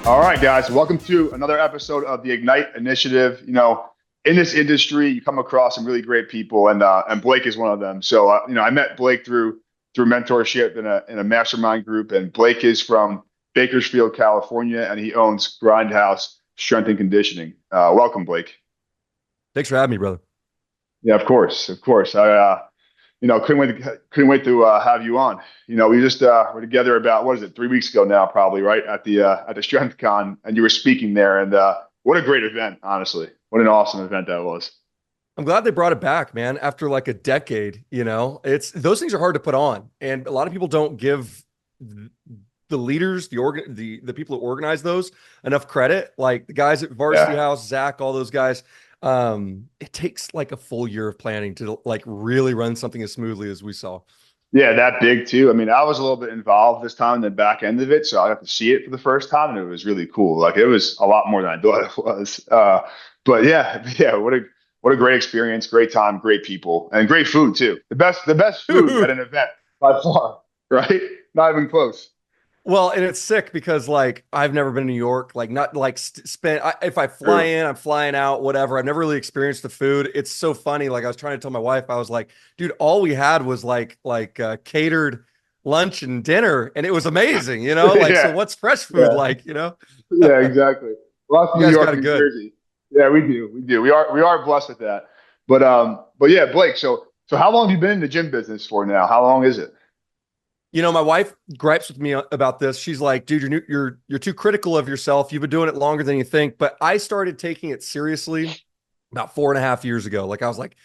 All right, guys, welcome to another episode of the Ignite Initiative. In this industry, you come across some really great people, and Blake is one of them. So, I met Blake through mentorship in a mastermind group, and Blake is from Bakersfield, California, and he owns Grindhäus Strength and Conditioning. Welcome, Blake. Thanks for having me, brother. Yeah, of course, of course. Couldn't wait to have you on. We just were together about, what is it, 3 weeks ago now, probably, right, at the Strength Con, and you were speaking there, and what a great event, honestly. What an awesome event that was. I'm glad they brought it back, man. After like a decade, it's those things are hard to put on, and a lot of people don't give the leaders, the people who organize those enough credit. Like the guys at Varsity Yeah. House, Zach, all those guys. It takes like a full year of planning to like really run something as smoothly as we saw. Yeah, that big too. I mean, I was a little bit involved this time in the back end of it, so I got to see it for the first time, and it was really cool. Like it was a lot more than I thought it was. But yeah, what a great experience, great time, great people, and great food too. The best food at an event by far, right? Not even close. Well, and it's sick because like I've never been to New York, like not like if I fly True. in, I'm flying out, whatever. I've never really experienced the food. It's so funny. Like I was trying to tell my wife, I was like, dude, all we had was like catered lunch and dinner, and it was amazing, Like, so Yeah, what's fresh food yeah, like? yeah, exactly. Lots of You New guys York got it and New good. Jersey. Yeah, we do. We are blessed with that. But yeah, Blake. So how long have you been in the gym business for now? How long is it? My wife gripes with me about this. She's like, dude, you're too critical of yourself. You've been doing it longer than you think. But I started taking it seriously about 4.5 years ago. Like I was like,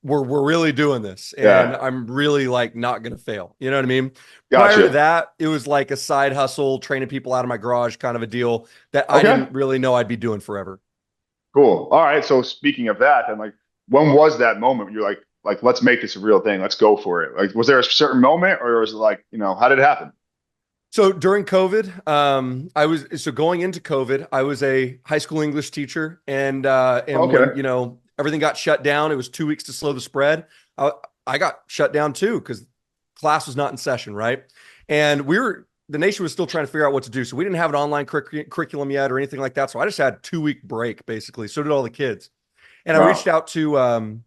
we're really doing this, and Yeah, I'm really like not gonna fail. You know what I mean? Prior to gotcha. that, it was like a side hustle, training people out of my garage kind of a deal that I Okay. didn't really know I'd be doing forever. Cool. All right. So speaking of that, and like, when was that moment when you're like, let's make this a real thing. Let's go for it. Like, was there a certain moment, or was it like, how did it happen? So during COVID, going into COVID, I was a high school English teacher, and when Okay. everything got shut down, it was 2 weeks to slow the spread. I got shut down too because class was not in session, right? And the nation was still trying to figure out what to do, so we didn't have an online curriculum yet or anything like that. So I just had a 2 week break basically. So did all the kids, and I reached Wow. out to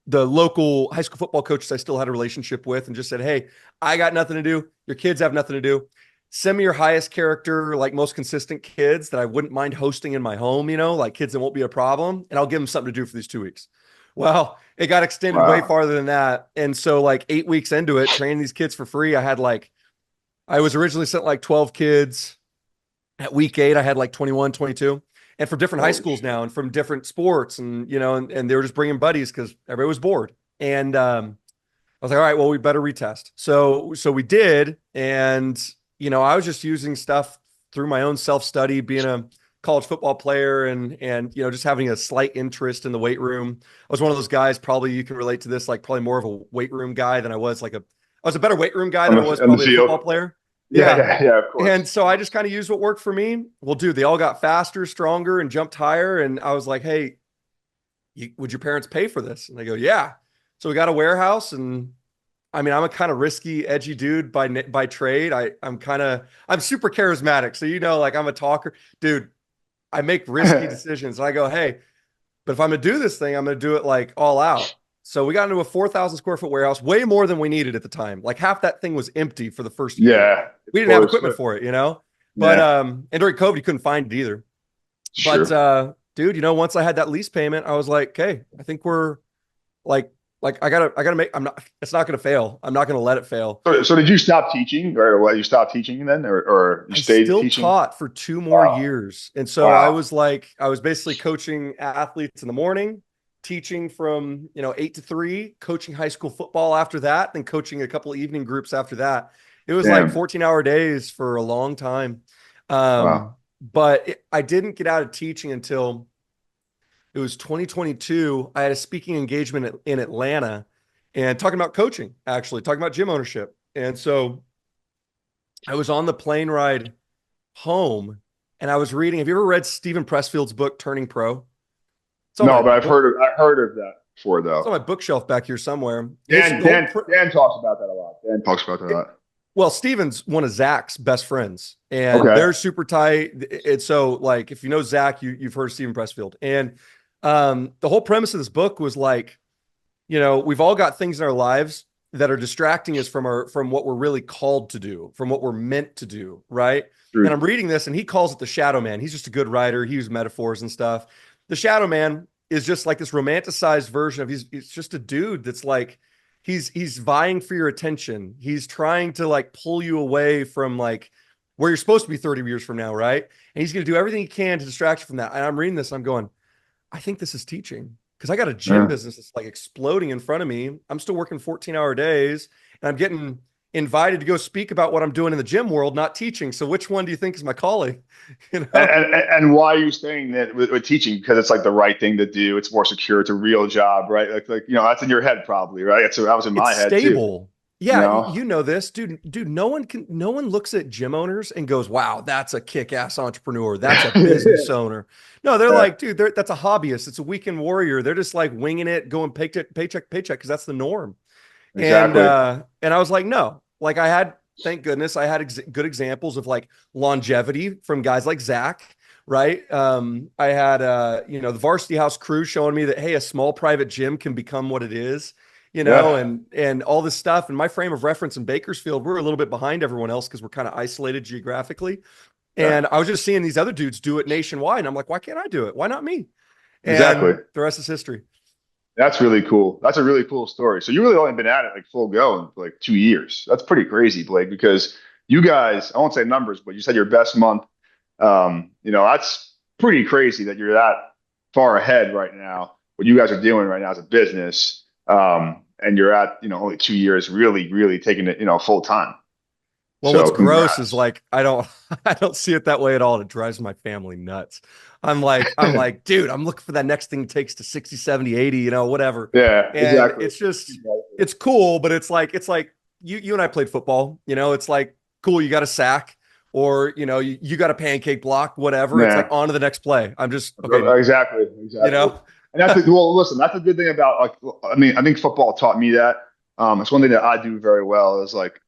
the local high school football coaches I still had a relationship with and just said, hey, I got nothing to do. Your kids have nothing to do. Send me your highest character, like most consistent kids that I wouldn't mind hosting in my home, like kids that won't be a problem. And I'll give them something to do for these 2 weeks. Well, it got extended way Wow. farther than that. And so like 8 weeks into it, training these kids for free, I was originally sent like 12 kids. At week 8, I had like 21, 22, and from different high Holy schools shit. now and from different sports. And they were just bringing buddies because everybody was bored. And I was like, all right, well, we better retest. So we did. And, I was just using stuff through my own self-study, being a college football player and just having a slight interest in the weight room. I was one of those guys, probably you can relate to this, like probably more of a weight room guy than I was I was a better weight room guy On than I the was on the probably a field. football player. Yeah, Yeah. yeah, yeah. Of And course. so I just kind of used what worked for me. Well, dude, they all got faster, stronger, and jumped higher. And I was like, hey, would your parents pay for this? And they go, yeah. So we got a warehouse, and I mean, I'm a kind of risky, edgy dude by trade. I'm super charismatic. So like I'm a talker, dude. I make risky decisions. And I go, hey, but if I'm gonna do this thing, I'm gonna do it like all out. So we got into a 4,000 square foot warehouse, way more than we needed at the time. Like half that thing was empty for the first year. Yeah, of We didn't have course. equipment for it. But Yeah, and during COVID, you couldn't find it either. But sure. dude, once I had that lease payment, I was like, okay, I think we're like I gotta make it's not gonna fail. I'm not gonna let it fail. So did you stop teaching, or what? You stopped teaching then, or you I stayed still teaching? taught for 2 more years. And so Wow. I was basically coaching athletes in the morning, teaching from, 8 to 3, coaching high school football after that, then coaching a couple of evening groups after that. It was like Damn. 14-hour days for a long time. Wow. But I didn't get out of teaching until it was 2022. I had a speaking engagement in Atlanta and talking about coaching, actually, talking about gym ownership. And so I was on the plane ride home and I was reading. Have you ever read Stephen Pressfield's book, Turning Pro? It's on No, my but book. I've heard of that before It's on though. my bookshelf back here somewhere. His Dan whole Dan Dan talks about that a lot. Dan talks about that a it, lot. Well, Steven's one of Zach's best friends, and Okay. they're super tight. And so, like, if you know Zach, you've heard of Steven Pressfield. And the whole premise of this book was like, we've all got things in our lives that are distracting us from what we're really called to do, from what we're meant to do, right? And I'm Truth. reading this, and he calls it the shadow man. He's just a good writer. He uses metaphors and stuff. The shadow man is just like this romanticized version of he's just a dude that's like he's vying for your attention. He's trying to like pull you away from like where you're supposed to be 30 years from now, right? And he's going to do everything he can to distract you from that. And I'm reading this, and I'm going, I think this is teaching because I got a gym Yeah. business that's like exploding in front of me. I'm still working 14-hour days, and I'm getting invited to go speak about what I'm doing in the gym world, not teaching. So which one do you think is my calling? You know? And why are you saying that with teaching? Because it's like the right thing to do. It's more secure. It's a real job, right? Like that's in your head probably, right? That's that was in It's my head too. stable. You Yeah, know? you know this, dude. No one looks at gym owners and goes, "Wow, that's a kick-ass entrepreneur. That's a business owner." No, they're Yeah, like, dude, that's a hobbyist. It's a weekend warrior. They're just like winging it, going paycheck, paycheck, because that's the norm. And exactly. and I was like, no, like thank goodness, I had good examples of like longevity from guys like Zach, right? I had the Varsity House crew showing me that hey, a small private gym can become what it is, Yeah, and all this stuff. And my frame of reference in Bakersfield, we're a little bit behind everyone else because we're kind of isolated geographically. yeah, And I was just seeing these other dudes do it nationwide, and I'm like, why can't I do it? Why not me? exactly. And the rest is history. That's really cool. That's a really cool story. So you really only been at it like full go in like 2 years. That's pretty crazy, Blake, because you guys, I won't say numbers, but you said your best month. That's pretty crazy that you're that far ahead right now. What you guys are doing right now as a business, and you're at only 2 years, really, really taking it full time. Well, what's So gross is congrats. like I don't I don't see it that way at all. It drives my family nuts. I'm like, dude, I'm looking for that next thing takes to 60, 70, 80, whatever. Yeah, And exactly. it's cool, but it's like you and I played football, it's like cool, you got a sack or you got a pancake block, whatever. It's like Yeah. on to the next play. I'm just okay, Exactly, you exactly. know. And well, listen, that's a good thing about like, I mean, I think football taught me that. It's one thing that I do very well is like,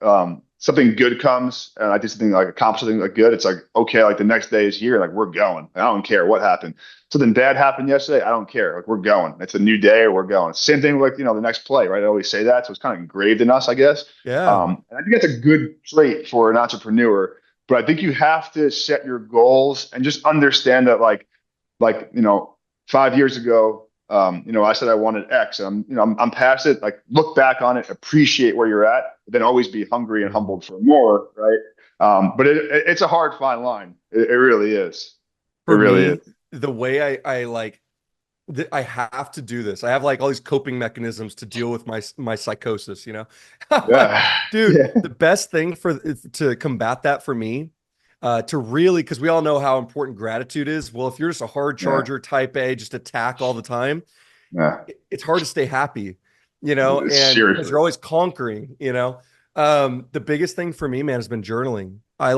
something good comes and I do something like accomplish something like good. It's like, okay, like the next day is here. Like we're going. I don't care what happened. Something bad happened yesterday. I don't care. Like we're going. It's a new day. We're going. Same thing with, the next play, right? I always say that. So it's kind of engraved in us, I guess. Yeah. And I think that's a good trait for an entrepreneur, but I think you have to set your goals and just understand that like 5 years ago, I said I wanted X, and I'm past it. Like, look back on it, appreciate where you're at, but then always be hungry and Mhm. humbled for more, right? But it's a hard fine line. It really is. It For really is. me, the way I like I have to do this. I have like all these coping mechanisms to deal with my psychosis, I'm like, Yeah, dude, yeah, the best thing to combat that for me, to really, because we all know how important gratitude is. Well, if you're just a hard yeah, charger, type A, just attack all the time, yeah. it's hard to stay happy, and because Seriously, you're always conquering. The biggest thing for me, man, has been journaling. I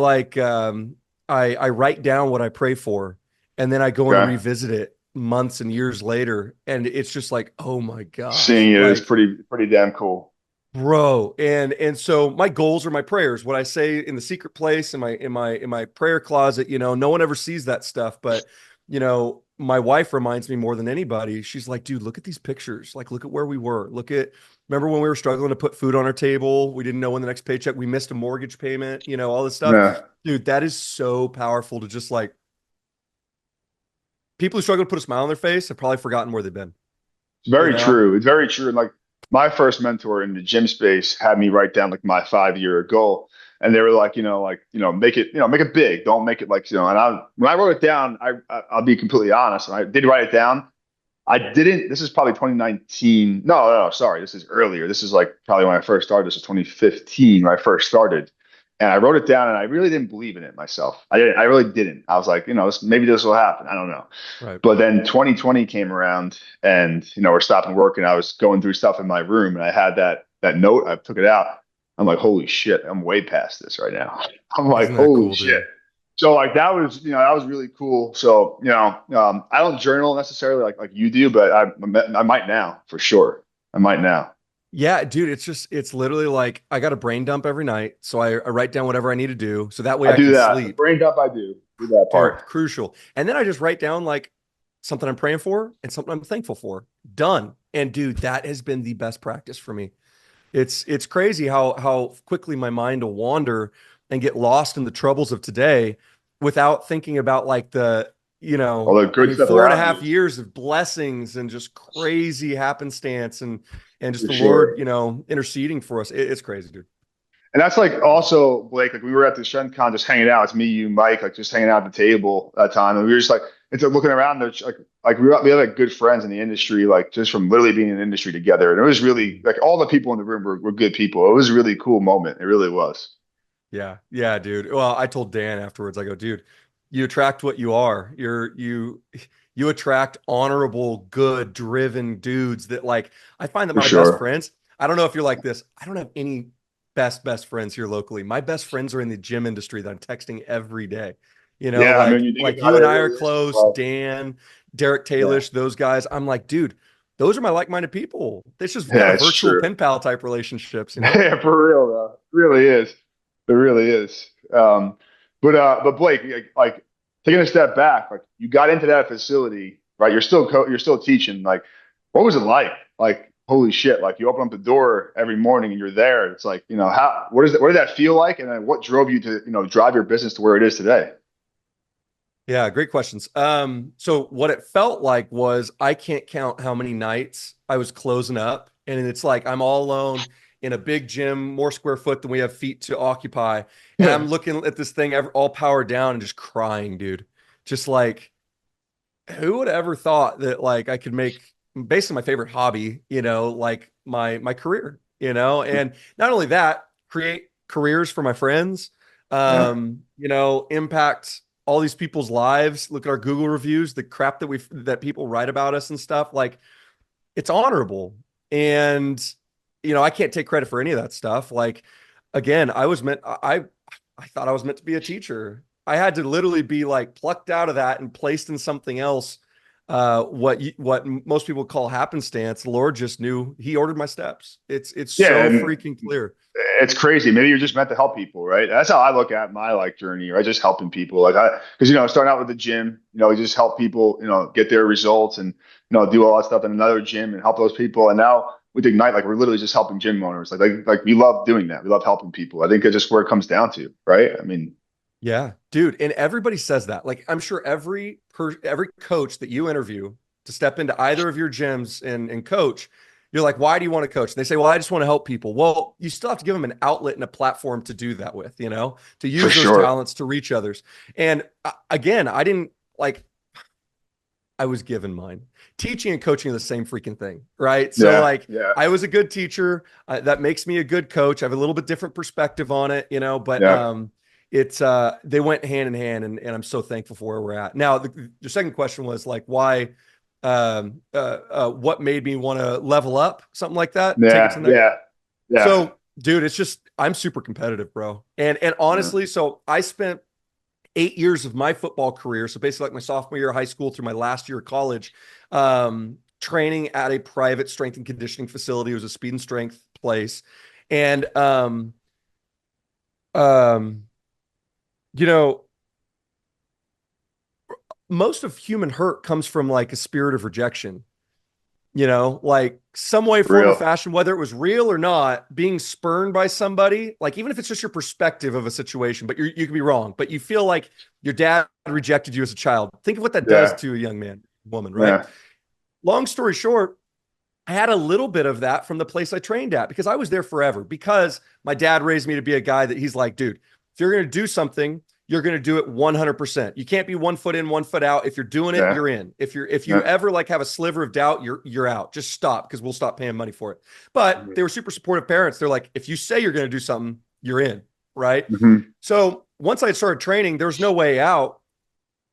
write down what I pray for, and then I go and okay. revisit it months and years later, and it's just like, oh my gosh, Seeing it is like, pretty damn cool. bro. And so my goals are my prayers. What I say in the secret place, in my prayer closet, no one ever sees that stuff, but my wife reminds me more than anybody. She's like, dude, look at these pictures. Like, look at where we were. Remember when we were struggling to put food on our table? We didn't know when the next paycheck, we missed a mortgage payment, all this stuff. Yeah, Dude, that is so powerful to just like people who struggle to put a smile on their face have probably forgotten where they've been, it's you very know? true. It's very true. And like my first mentor in the gym space had me write down like my 5 year goal. And they were like, make it big. Don't make it like, and when I wrote it down, I'll be completely honest. And I did write it down. I didn't, this is probably 2019. No, no, no, sorry. This is earlier. This is like probably when I first started. This is 2015 when I first started. And I wrote it down and I really didn't believe in it myself. I really didn't. I was like, maybe this will happen. I don't know. Right. But then 2020 came around and, we're stopping work and I was going through stuff in my room and I had that note. I took it out. I'm like, holy shit, I'm way past this right now. I'm like, Isn't that holy cool, shit. dude? So like that was really cool. So, I don't journal necessarily like you do, but I might now for sure. I might now. Yeah, dude, it's literally like I got a brain dump every night. So I write down whatever I need to do. So that way I I do can that. The sleep. brain dump, I do that part. Dude, crucial. And then I just write down like something I'm praying for and something I'm thankful for. Done. And dude, that has been the best practice for me. It's crazy how quickly my mind will wander and get lost in the troubles of today without thinking about like All the I good mean, stuff four and a around half you, years of blessings and just crazy happenstance and just for the Lord, sure. interceding for us. It's crazy, dude. And that's like Crazy. also Blake, like we were at the Strength Con just hanging out. It's me, you, Mike, like just hanging out at the table that time. And we were just like, it's like looking around, there's like we have like good friends in the industry, like just from literally being in the industry together. And it was really like all the people in the room were good people. It was a really cool moment. It really was. Yeah. Yeah, dude. Well, I told Dan afterwards, I go, dude, you attract what you are. You attract honorable, good, driven dudes that like I find that For my best sure. friends, I don't know if you're like this. I don't have any best friends here locally. My best friends are in the gym industry that I'm texting every day. Yeah, I mean, Like you think about you it, and it I are really is. close, Well, Dan, Derek yeah, Tailish, those guys. I'm like, dude, those are my like-minded people. It's just kind yeah, of it's virtual true. pen pal type relationships, you know? Yeah, for real though. It really is. It really is. But Blake, like taking a step back, like you got into that facility, right? You're still teaching. Like, what was it like? Like, holy shit! Like you open up the door every morning and you're there. It's like, how what did that feel like? And then what drove you to, drive your business to where it is today? Yeah, great questions. So what it felt like was I can't count how many nights I was closing up, and it's like I'm all alone in a big gym, more square foot than we have feet to occupy, and I'm looking at this thing all powered down and just crying, dude. Just like who would have ever thought that like I could make basically my favorite hobby, like my career, and not only that, create careers for my friends, Yeah. impact all these people's lives. Look at our Google reviews, the crap that people write about us and stuff. Like it's honorable. And I can't take credit for any of that stuff. Like again, I thought I was meant to be a teacher. I had to literally be like plucked out of that and placed in something else. What most people call happenstance. The Lord just knew. He ordered my steps. It's Yeah, so and freaking clear. it's crazy. Maybe you're just meant to help people, right? That's how I look at my like journey, right? Just helping people. Because starting out with the gym, we just help people, get their results and do all that stuff in another gym and help those people. And now with Ignite, like we're literally just helping gym owners. Like we love doing that. We love helping people. I think it's just where it comes down to, right? I mean, Yeah, dude. And everybody says that. Like I'm sure every coach that you interview to step into either of your gyms and coach, you're like, why do you want to coach? And they say, well, I just want to help people. Well, you still have to give them an outlet and a platform to do that with, to for use those sure. talents to reach others. And again, I didn't like I was given mine. Teaching and coaching are the same freaking thing, right? So Yeah, like yeah, I was a good teacher. That makes me a good coach. I have a little bit different perspective on it, but yeah. it's they went hand in hand and I'm so thankful for where we're at. Now the second question was like why what made me want to level up, something like that, take it to Yeah, the next. yeah, yeah, So dude, it's just I'm super competitive, bro. And yeah. honestly, so I spent 8 years of my football career, so basically like my sophomore year of high school through my last year of college, training at a private strength and conditioning facility. It was a speed and strength place. And, um, you know, most of human hurt comes from like a spirit of rejection, like some way, For form, or real. fashion, whether it was real or not, being spurned by somebody, like even if it's just your perspective of a situation, but you can be wrong, but you feel like your dad rejected you as a child. Think of what that does Yeah, to a young man, woman, right? yeah, Long story short, I had a little bit of that from the place I trained at because I was there forever. Because my dad raised me to be a guy that he's like, dude, if you're going to do something, you're going to do it 100%. You can't be 1 foot in, 1 foot out. If you're doing it, yeah, you're in. If you yeah. ever like have a sliver of doubt, you're out. Just stop because we'll stop paying money for it. But they were super supportive parents. They're like, if you say you're going to do something, you're in, right? Hmm. So once I started training, there was no way out.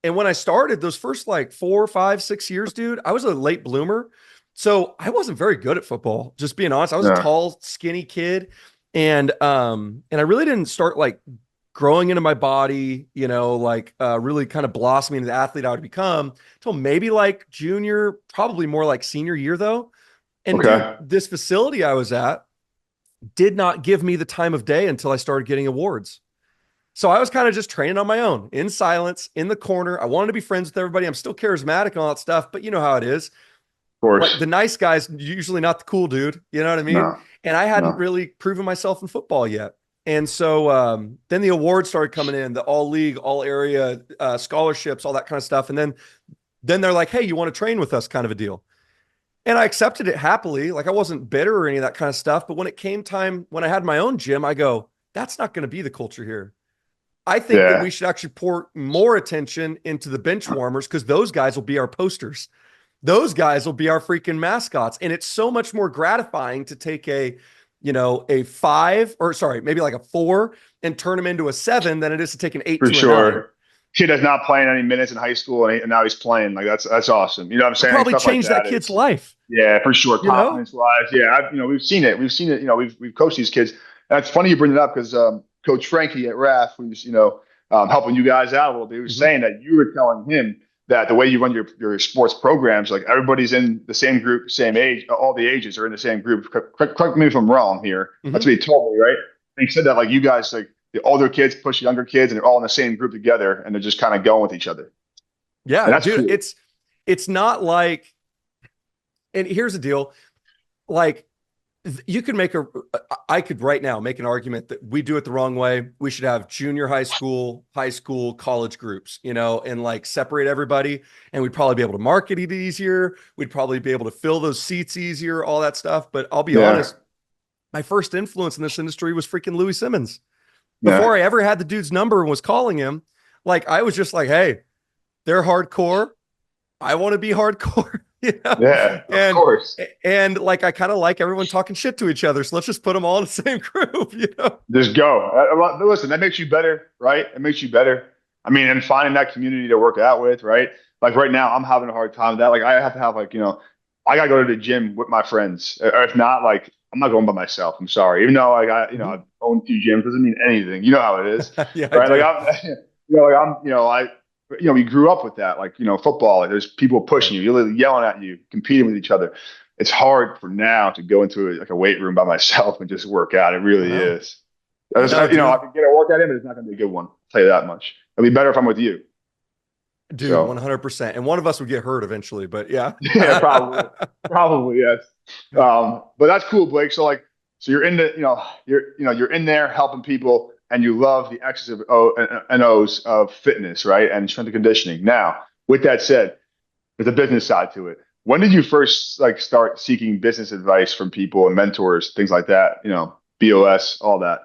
And when I started those first like 4, 5, 6 years, dude, I was a late bloomer. So I wasn't very good at football, just being honest. I was a Yeah. tall, skinny kid. And I really didn't start like growing into my body, like really kind of blossoming into the athlete I would become until maybe like junior, probably more like senior year though. And dude, Okay. this facility I was at did not give me the time of day until I started getting awards. So I was kind of just training on my own in silence in the corner. I wanted to be friends with everybody. I'm still charismatic and all that stuff, but you know how it is. Of Like course. the nice guys, usually not the cool dude. You know what I mean? No. And I hadn't No. really proven myself in football yet. And so then the awards started coming in, the all league, all area scholarships, all that kind of stuff. And then they're like, hey, you want to train with us kind of a deal. And I accepted it happily. Like I wasn't bitter or any of that kind of stuff. But when it came time, when I had my own gym, I go, that's not going to be the culture here. I think that Yeah. we should actually pour more attention into the bench warmers because those guys will be our posters. Those guys will be our freaking mascots. And it's so much more gratifying to take a 5 or sorry, maybe like a 4 and turn them into a 7 than it is to take an 8 For to a 9. sure. Kid that's not playing any minutes in high school and now he's playing. Like that's awesome. You know what I'm It'll saying? probably Stuff like change that that kid's is, life, yeah, for sure. you know? Confidence wise. Yeah. We've seen it. We've seen it. We've coached these kids. And it's funny you bring it up because Coach Frankie at RAF, who's, helping you guys out a little bit, he was Mhm. saying that you were telling him that the way you run your sports programs, like everybody's in the same group, same age, all the ages are in the same group. Correct me if I'm wrong here. That's Mhm. what he told me, right? And he said that like you guys, like the older kids push younger kids and they're all in the same group together and they're just kind of going with each other. And Yeah, that's dude, cool. it's not like, and here's the deal, like you could I could right now make an argument that we do it the wrong way. We should have junior high school, college groups, and like separate everybody. And we'd probably be able to market it easier. We'd probably be able to fill those seats easier, all that stuff. But I'll be Yeah. honest, my first influence in this industry was freaking Louis Simmons. Before Yeah. I ever had the dude's number and was calling him, like I was just like, hey, they're hardcore. I want to be hardcore, you know? Yeah. Of And course. and like I kind of like everyone talking shit to each other. So let's just put them all in the same group, you know? Just go. Listen, that makes you better, right? It makes you better. I mean, and finding that community to work out with, right? Like right now, I'm having a hard time with that. Like I have to have like, I gotta go to the gym with my friends. Or if not, like I'm not going by myself. I'm sorry. Even though like Mhm. I own 2 gyms doesn't mean anything. You know how it is, Yeah, I right? Like do. I'm, like we grew up with that. Like, football, like there's people Right. pushing you, you're yelling at you, competing with each other. It's hard for now to go into like a weight room by myself and just work out. It I really know. is. I know, I dude. can get a workout in, but it's not going to be a good one. I'll tell you that much. It'll be better if I'm with you. Dude, So 100%. And one of us would get hurt eventually, but yeah. yeah, probably yes. But that's cool, Blake. So like, so you're in the, you're in there helping people, and you love the X's of and O's of fitness, right? And strength and conditioning. Now, with that said, there's a business side to it. When did you first like start seeking business advice from people and mentors, things like that? BOS, all that.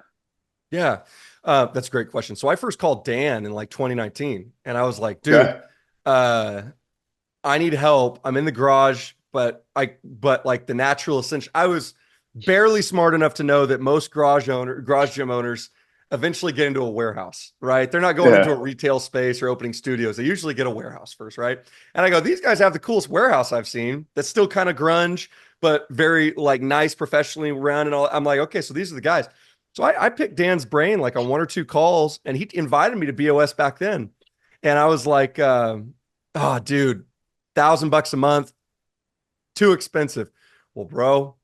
Yeah. That's a great question. So I first called Dan in like 2019 and I was like, dude, Okay. uh, I need help. I'm in the garage, but like the natural essential, I was barely smart enough to know that most garage gym owners eventually get into a warehouse, right? They're not going into a Yeah. retail space or opening studios. They usually get a warehouse first, right? And I go, these guys have the coolest warehouse I've seen. That's still kind of grunge, but very like nice, professionally run and all. I'm like, okay, so these are the guys. So I picked Dan's brain like on 1 or 2 calls, and he invited me to BOS back then. And I was like, oh, dude, $1,000 a month, too expensive. Well, bro,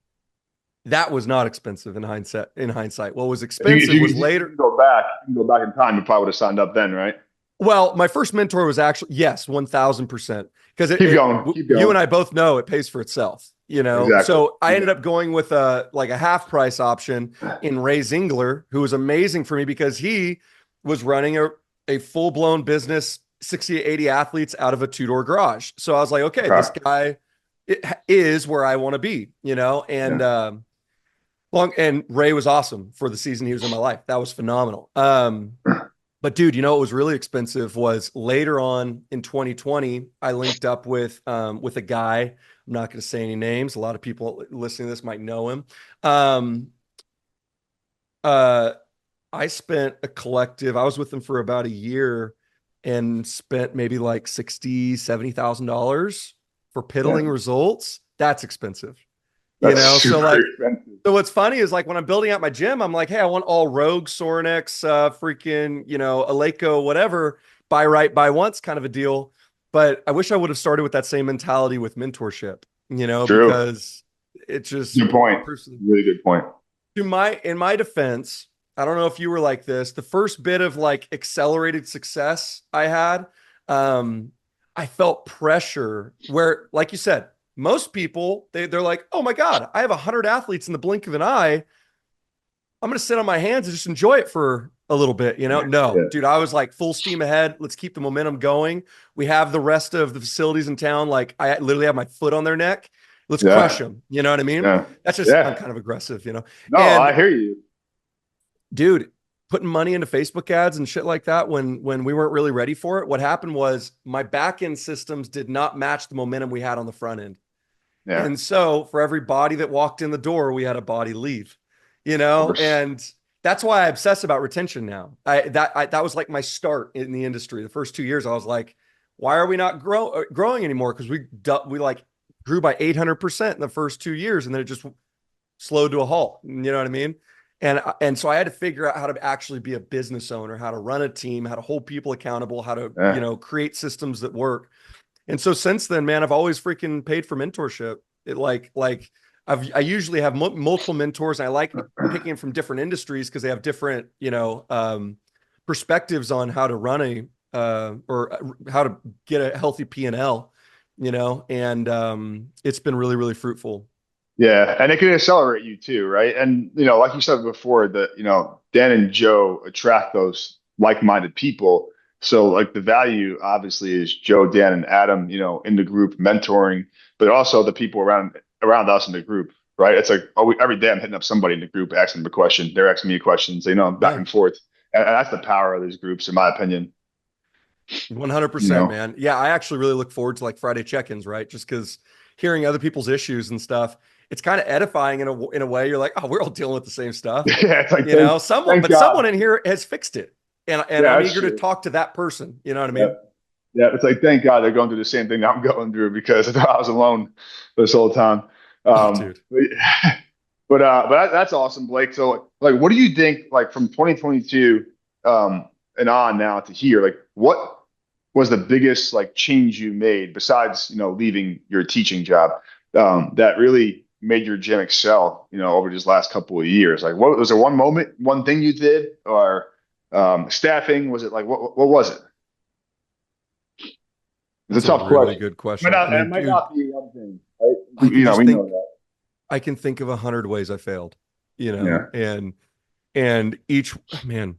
that was not expensive in hindsight. What was expensive was If you later. can go back, you can go back in time. You probably would have signed up then, right? Well, my first mentor was actually, yes, 1000%. Because Keep going. Keep you going. and I both know it pays for itself, you know? Exactly. So I ended Yeah. up going with like a half price option in Ray Zingler, who was amazing for me because he was running a full blown business, 60 to 80 athletes out of a 2-door garage. So I was like, okay, this Okay. guy is where I want to be, you know? And, Yeah. and Ray was awesome for the season he was in my life. That was phenomenal. But dude, what was really expensive was later on in 2020, I linked up with a guy. I'm not going to say any names. A lot of people listening to this might know him. Um, uh, I spent a collective. I was with him for about a year and spent maybe like $70,000 for Yeah. piddling results. That's expensive, That's So super like, expensive. so what's funny is like when I'm building out my gym, I'm like, hey, I want all Rogue, Sorinex, freaking, Eleiko, whatever, buy right, buy once kind of a deal. But I wish I would have started with that same mentality with mentorship, True. because it's just Good point. personally Really good point. in my defense, I don't know if you were like this. The first bit of like accelerated success I had, um, I felt pressure where, like you said, most people they're like, oh my God, I have 100 athletes in the blink of an eye. I'm going to sit on my hands and just enjoy it for a little bit, you know? No, Yeah. dude, I was like full steam ahead. Let's keep the momentum going. We have the rest of the facilities in town. Like I literally have my foot on their neck. Let's crush Yeah. them. You know what I mean? Yeah. That's just, I'm Yeah. kind of aggressive, you know? No, I And hear you. dude, putting money into Facebook ads and shit like that when we weren't really ready for it, what happened was my back end systems did not match the momentum we had on the front end. Yeah. And so for every body that walked in the door, we had a body leave, you Of know, course. and that's why I obsess about retention now. That was like my start in the industry. The first 2 years, I was like, why are we not growing anymore? Because we like grew by 800% in the first 2 years, and then it just slowed to a halt. You know what I mean? And so I had to figure out how to actually be a business owner, how to run a team, how to hold people accountable, how to Yeah. create systems that work. And so since then, man, I've always freaking paid for mentorship. It like I usually have multiple mentors, and I like picking from different industries because they have different, perspectives on how to run or how to get a healthy P&L, and it's been really, really fruitful. Yeah, and it can accelerate you too, right? And like you said before, that Dan and Joe attract those like-minded people. So like the value obviously is Joe, Dan, and Adam, in the group mentoring, but also the people around us in the group, right? It's like every day I'm hitting up somebody in the group, asking them a question. They're asking me questions, back Yeah. and forth, and that's the power of these groups, in my opinion. 100%, man. Yeah, I actually really look forward to like Friday check-ins, right? Just because hearing other people's issues and stuff, it's kind of edifying in a way. You're like, oh, we're all dealing with the same stuff, Yeah, it's like but thank God. someone in here has fixed it, and Yeah, I'm that's eager to true. talk to that person. You know what I Yeah. mean? Yeah, it's like thank God they're going through the same thing I'm going through because I thought I was alone this whole time. Oh, Um, dude. but that's awesome, Blake. So like, what do you think like from 2022 and on now to here? Like, what was the biggest like change you made besides leaving your teaching job that really made your gym excel? Over these last couple of years. Like, what was there one moment, one thing you did, or staffing? Was it like what was it? It's That's a a tough really question. good Might question. I not, it mean, might dude, not be one thing, right? I can just We know think that. I can think of 100 ways I failed, Yeah. and each man,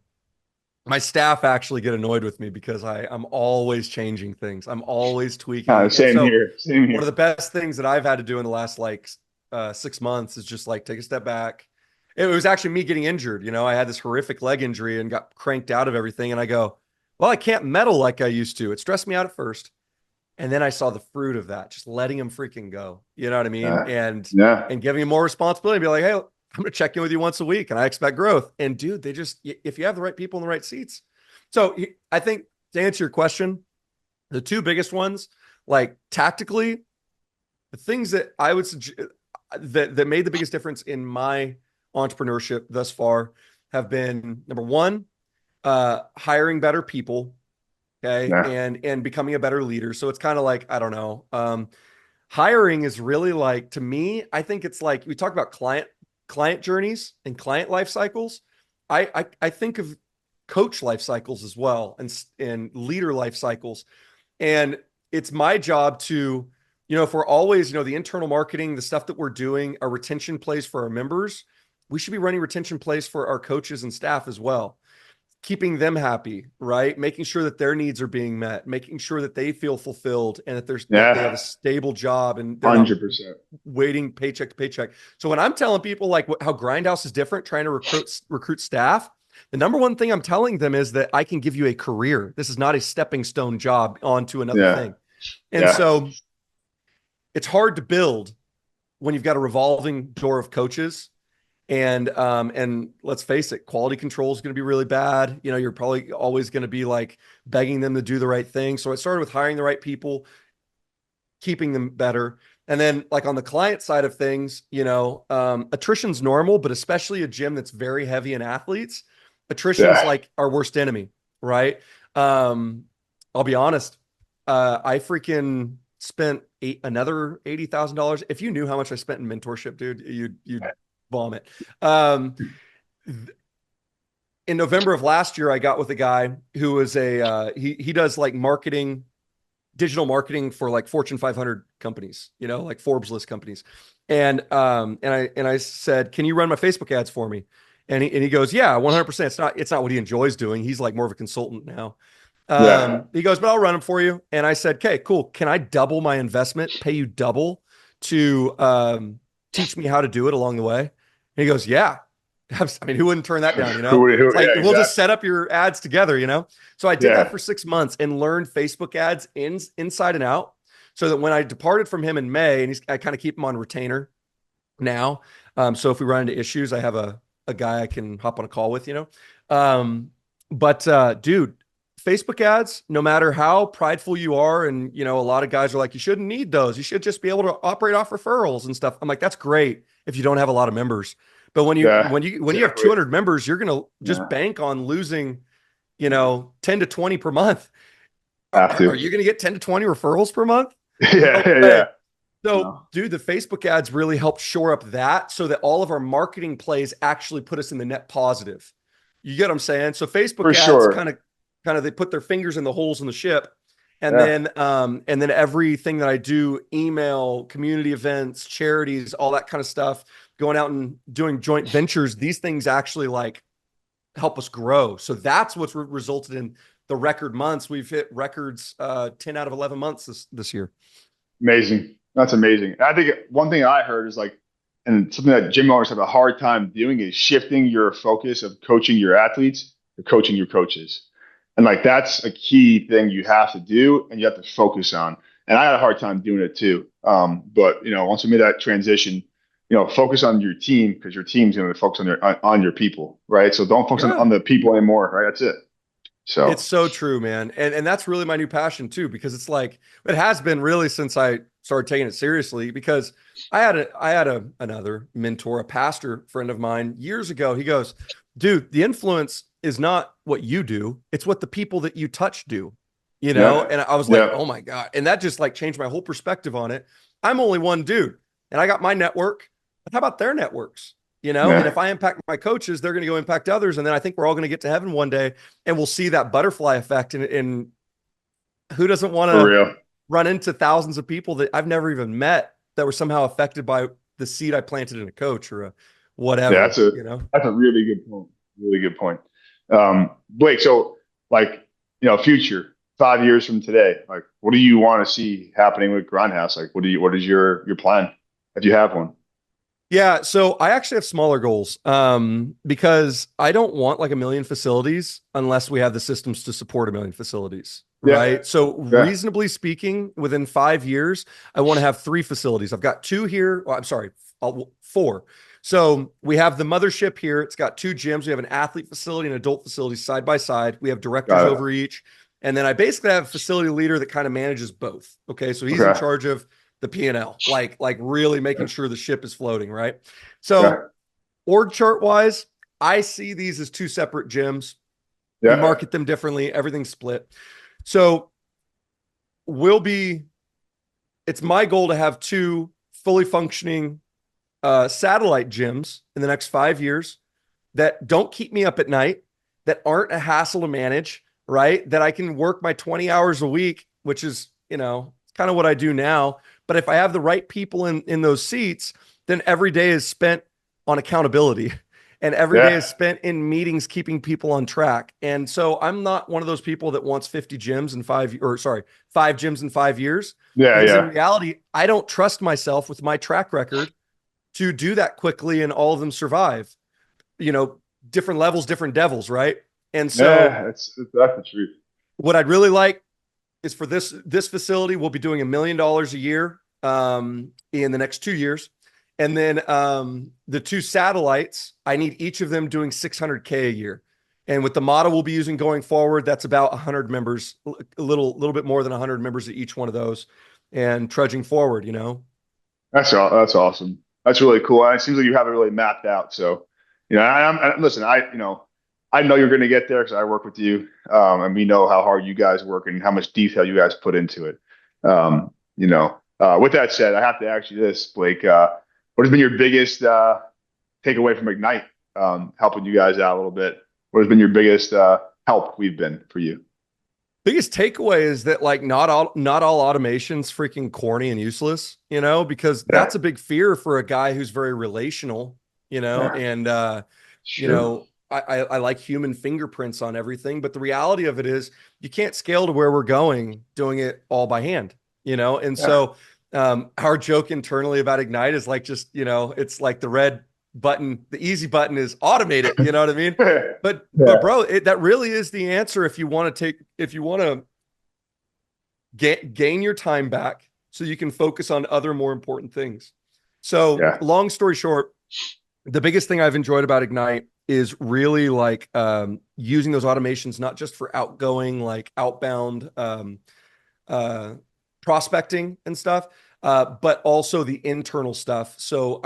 my staff actually get annoyed with me because I'm always changing things. I'm always tweaking. And Same so here. Same one of here. the best things that I've had to do in the last like 6 months is just like take a step back. It was actually me getting injured. I had this horrific leg injury and got cranked out of everything. And I go, well, I can't medal like I used to. It stressed me out at first. And then I saw the fruit of that, just letting him freaking go. You know what I mean? Yeah. And giving him more responsibility, be like, hey, I'm gonna check in with you once a week and I expect growth. And dude, they just if you have the right people in the right seats. So I think to answer your question, the two biggest ones, like tactically, the things that I would suggest that made the biggest difference in my entrepreneurship thus far have been number one, hiring better people. Okay. Yeah. And becoming a better leader. So it's kind of like, I don't know. Hiring is really like, to me, I think it's like we talk about client journeys and client life cycles. I think of coach life cycles as well, and leader life cycles. And it's my job to, if we're always, the internal marketing, the stuff that we're doing, our retention plays for our members, we should be running retention plays for our coaches and staff as well, keeping them happy, right? Making sure that their needs are being met, making sure that they feel fulfilled and that they have a Yeah. stable job and they're not 100%. waiting paycheck to paycheck. So when I'm telling people like how Grindhouse is different, trying to recruit staff, the number one thing I'm telling them is that I can give you a career. This is not a stepping stone job onto another Yeah. thing. And Yeah. so it's hard to build when you've got a revolving door of coaches. And let's face it, quality control is going to be really bad. You're probably always going to be like begging them to do the right thing. So it started with hiring the right people, keeping them better. And then like on the client side of things, attrition's normal, but especially a gym that's very heavy in athletes, attrition's Yeah. like our worst enemy, right? I'll be honest. I freaking spent another $80,000. If you knew how much I spent in mentorship, dude, you'd vomit. In November of last year, I got with a guy who was he does like digital marketing for like Fortune 500 companies, like Forbes list companies. And I said, "Can you run my Facebook ads for me?" And he goes, "Yeah, 100%. It's not what he enjoys doing. He's like more of a consultant now." He goes, "But I'll run them for you." And I said, "Okay, cool. Can I double my investment, pay you double to teach me how to do it along the way?" And he goes, "Yeah." I mean, who wouldn't turn that down, It's like, yeah, we'll exactly. just set up your ads together, So I did Yeah. that for 6 months and learned Facebook ads inside and out, so that when I departed from him in May, and I kind of keep him on retainer now. So if we run into issues, I have a guy I can hop on a call with, Dude, Facebook ads, no matter how prideful you are, and a lot of guys are like, you shouldn't need those. You should just be able to operate off referrals and stuff. I'm like, that's great if you don't have a lot of members. But when you have 200 members, you're gonna just bank on losing, 10 to 20 per month. Have to. Are you gonna get 10 to 20 referrals per month? Yeah. So, dude, the Facebook ads really help shore up that, so that all of our marketing plays actually put us in the net positive. You get what I'm saying? So Facebook For ads sure. kind of they put their fingers in the holes in the ship. And then everything that I do, email, community events, charities, all that kind of stuff, going out and doing joint ventures, these things actually like help us grow. So that's what's resulted in the record months. We've hit records 10 out of 11 months this year. Amazing. That's amazing. I think one thing I heard is like, and something that gym owners have a hard time doing, is shifting your focus of coaching your athletes to coaching your coaches. And like, that's a key thing you have to do and you have to focus on. And I had a hard time doing it too. But once we made that transition, focus on your team, because your team's going to focus on your people, right? So don't focus on the people anymore, right? That's it. So it's so true, man. And that's really my new passion too, because it's like, it has been really since I started taking it seriously, because I had another mentor, a pastor friend of mine years ago. He goes, "Dude, the influence is not what you do. It's what the people that you touch do, And I was like, oh my God. And that just like changed my whole perspective on it. I'm only one dude and I got my network, but how about their networks? And if I impact my coaches, they're going to go impact others. And then I think we're all going to get to heaven one day, and we'll see that butterfly effect. And who doesn't want to run into thousands of people that I've never even met that were somehow affected by the seed I planted in a coach or whatever. Yeah, that's a really good point. Really good point. Blake, so like, future 5 years from today, like, what do you want to see happening with Grindhouse? Like, what is your plan if you have one? Yeah, so I actually have smaller goals because I don't want like 1 million facilities unless we have the systems to support 1 million facilities, right? So reasonably speaking, within 5 years, I want to have 3 facilities. I've got 2 here. Well, I'm sorry, 4. So we have the mothership here. It's got 2 gyms. We have an athlete facility and adult facility side by side. We have directors over each. And then I basically have a facility leader that kind of manages both. Okay, so he's in charge of the P&L, like really making sure the ship is floating, right? So org chart wise, I see these as 2 separate gyms. We market them differently, everything's split. So it's my goal to have 2 fully functioning satellite gyms in the next 5 years that don't keep me up at night, that aren't a hassle to manage, right? That I can work my 20 hours a week, which is, kind of what I do now. But if I have the right people in those seats, then every day is spent on accountability, and every day is spent in meetings, keeping people on track. And so I'm not one of those people that wants 5 gyms in 5 years. Because in reality, I don't trust myself with my track record to do that quickly and all of them survive. Different levels, different devils, right? And so that's the truth. What I'd really like is for this facility, we'll be doing $1 million a year in the next 2 years. And then the 2 satellites, I need each of them doing $600K a year. And with the model we'll be using going forward, that's about 100 members, a little bit more than 100 members at each one of those, and trudging forward, That's awesome. That's really cool. And it seems like you have it really mapped out. So, listen, I know you're going to get there because I work with you, and we know how hard you guys work and how much detail you guys put into it. With that said, I have to ask you this, Blake. What has been your biggest takeaway from Ignite, helping you guys out a little bit? What has been your biggest help we've been for you? Biggest takeaway is that like not all automation's freaking corny and useless, because Yeah, that's a big fear for a guy who's very relational, yeah, and sure. I like human fingerprints on everything, but the reality of it is you can't scale to where we're going doing it all by hand, and Yeah, so our joke internally about Ignite is like just, it's like the red button, the easy button is automate it, you know what I mean? But yeah, bro, that really is the answer if you want to gain your time back so you can focus on other more important things. So, yeah, long story short, the biggest thing I've enjoyed about Ignite is really like using those automations not just for outgoing, like outbound uh, prospecting and stuff, but also the internal stuff. So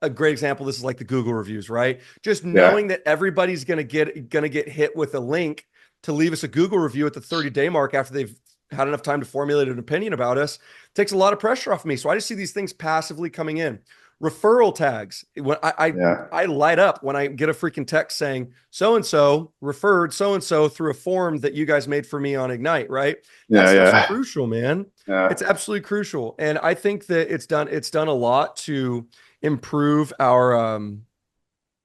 a great example, this is like the Google reviews, right? Just yeah, knowing that everybody's gonna get hit with a link to leave us a Google review at the 30-day mark after they've had enough time to formulate an opinion about us takes a lot of pressure off me. So I just see these things passively coming in. Referral tags. When yeah, I light up when I get a freaking text saying so and so referred so and so through a form that you guys made for me on Ignite, right? That yeah, stuff's yeah, crucial, man. yeah, It's absolutely crucial. And I think that it's done a lot to improve our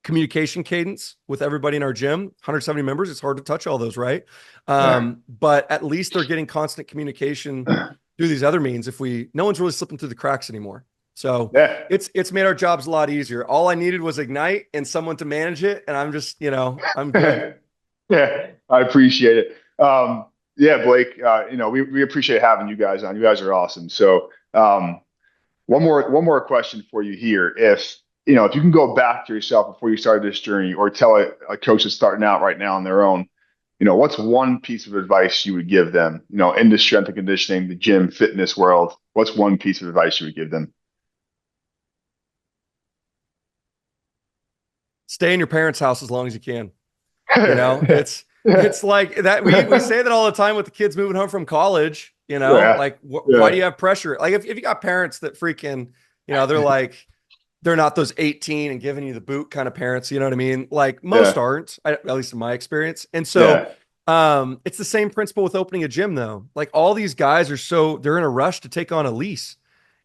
communication cadence with everybody in our gym. 170 members, it's hard to touch all those, right? yeah. But at least they're getting constant communication through these other means. No one's really slipping through the cracks anymore. So Yeah. it's made our jobs a lot easier. All I needed was Ignite and someone to manage it, and I'm just, I'm good. Yeah, I appreciate it. Yeah, Blake, we appreciate having you guys on. You guys are awesome. So, one more question for you here. If you can go back to yourself before you started this journey or tell a coach that's starting out right now on their own, what's one piece of advice you would give them, in the strength and conditioning, the gym, fitness world? What's one piece of advice you would give them? Stay in your parents' house as long as you can. You know, Yeah, it's it's like that. We say that all the time with the kids moving home from college. yeah, Like why yeah, do you have pressure? Like if you got parents that freaking, they're like they're not those 18 and giving you the boot kind of parents. You know what I mean? Like most yeah, aren't, at least in my experience. And so yeah, it's the same principle with opening a gym though. Like all these guys they're in a rush to take on a lease.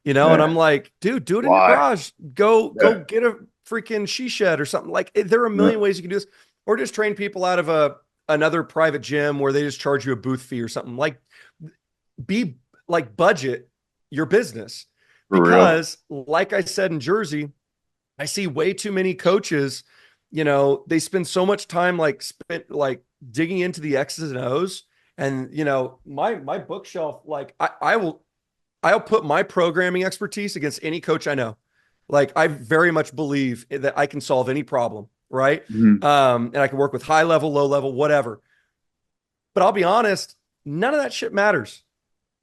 And yeah. I'm like, dude, do it in your Why? garage. Go Yeah, get a freaking she shed or something. Like there are a yeah, million ways you can do this, or just train people out of another private gym where they just charge you a booth fee or something. Like be like budget your business for real. because, like I said in Jersey, I see way too many coaches. They spend so much time digging into the X's and O's, and my bookshelf. Like I'll put my programming expertise against any coach I know. Like I very much believe that I can solve any problem, right? Mhm. And I can work with high level, low level, whatever. But I'll be honest, none of that shit matters.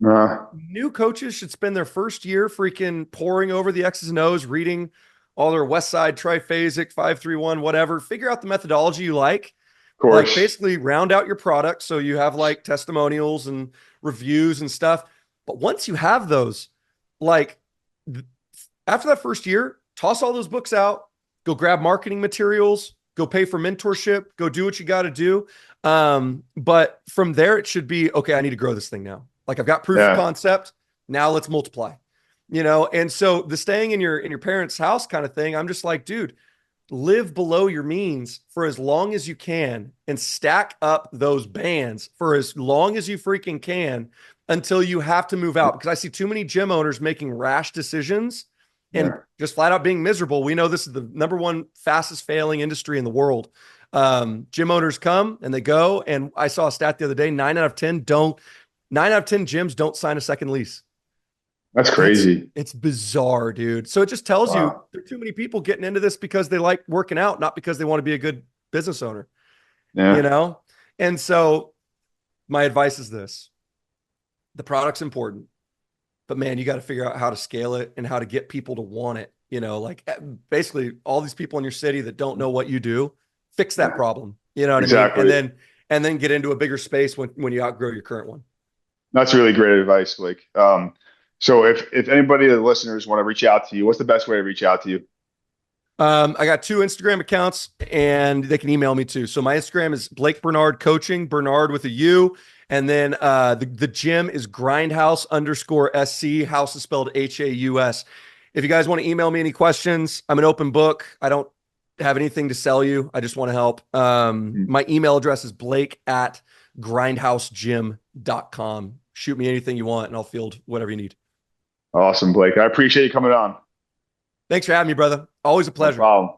Uh, New coaches should spend their first year freaking poring over the X's and O's, reading all their West Side triphasic 531, whatever. Figure out the methodology you of like course. basically round out your product so you have like testimonials and reviews and stuff. But once you have those, like after that first year, toss all those books out, go grab marketing materials, go pay for mentorship, go do what you got to do. But from there, it should be okay. I need to grow this thing now. Like I've got proof of Yeah, concept. Now let's multiply. And so the staying in your parents' house kind of thing, I'm just like, dude, live below your means for as long as you can and stack up those bands for as long as you freaking can until you have to move out. Because I see too many gym owners making rash decisions and yeah, just flat out being miserable. We know this is the number one fastest failing industry in the world. Gym owners come and they go. And I saw a stat the other day, 9 out of 10 gyms don't sign a second lease. that's It's crazy. it's bizarre, dude. So it just tells you Wow. there are too many people getting into this because they like working out, not because they want to be a good business owner, you Yeah, know? And so my advice is this. The product's important, but man, you got to figure out how to scale it and how to get people to want it. Basically all these people in your city that don't know what you do, fix that yeah, problem. You know what I mean? And exactly. then get into a bigger space when you outgrow your current one. That's really great advice, Blake. So if anybody, the listeners, want to reach out to you, what's the best way to reach out to you? I got two Instagram accounts and they can email me too. So my Instagram is Blake Burnard Coaching, Bernard with a U. And then the gym is Grindhouse_SC. House is spelled HAUS. If you guys want to email me any questions, I'm an open book. I don't have anything to sell you. I just want to help. My email address is blake@grindhousegym.com. Shoot me anything you want and I'll field whatever you need. Awesome, Blake. I appreciate you coming on. Thanks for having me, brother. Always a No pleasure. problem.